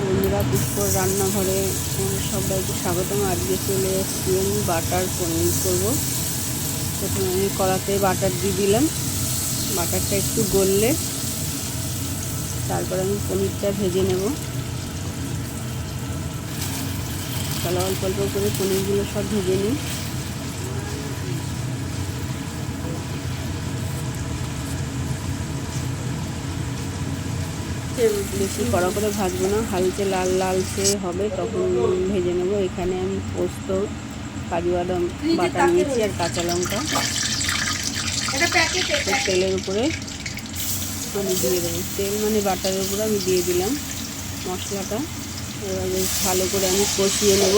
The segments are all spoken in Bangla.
বন্ধুরা, পুষ্পর রান্নাঘরে সবাইকে স্বাগতম। আজকে চলে এসেছি আমি বাটার পনির করবো। প্রথমে আমি কড়াতে বাটার দিয়ে দিলাম। বাটারটা একটু গললে তারপর আমি পনিরটা ভেজে নেব। তাহলে অল্প অল্প করে পনিরগুলো সব ভেজে নিই। বেশি কড়া করে ভাজবো না, হালকা লাল লালচে হবে তখন ভেজে নেব। এখানে আমি পোস্ত, কাজু বাদাম বাটা নিয়েছি আর কাঁচা লঙ্কা। তেলের উপরে আমি দিয়ে দেবো, তেল মানে বাটারের উপরে আমি দিয়ে দিলাম মশলাটা। এবার বেশ ভালো করে আমি কষিয়ে নেব।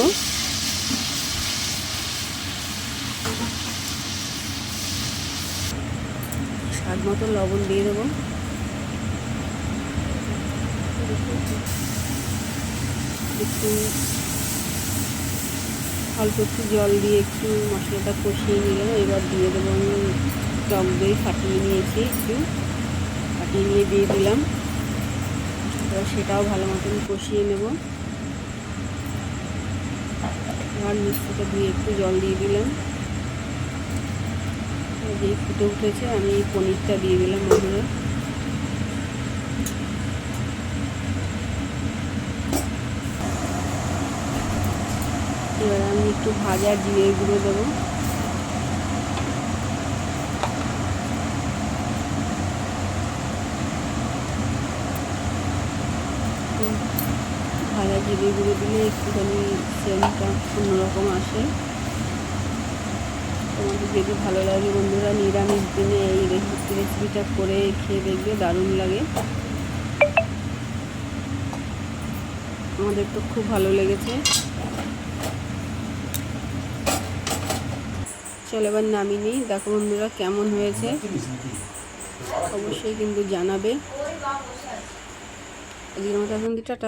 স্বাদ মতো লবণ দিয়ে দেবো। একটু অল্প একটু জল দিয়ে একটু মশলাটা কষিয়ে নিলাম। এবার দিয়ে দেবো আমি টক দই ফাটিয়ে নিয়েছি, একটু ফাটিয়ে নিয়ে দিয়ে দিলাম। এবার সেটাও ভালো মতন কষিয়ে নেব। এবার মিষ্টিটা দিয়ে একটু জল দিয়ে দিলাম। যেই ফুটে উঠেছে আমি পনিরটা দিয়ে দিলাম বন্ধুরা। এবার আমি একটু ভাজা জিরে গুঁড়ো দেবো। ভাজা জিরে গুঁড়ো দিলে একটুখানি সেন্টটা অন্যরকম আসে। তোমাদের যদি ভালো লাগে বন্ধুরা, নিরামিষ দিনে এই রেসিপিটা করে খেয়ে দেখবে, দারুণ লাগে। আমাদের তো খুব ভালো লেগেছে। চলো এবার নামিয়ে নিই। দেখো বন্ধুরা কেমন হয়েছে, অবশ্যই কিন্তু জানাবে। আজকের মতো এখন টাটা।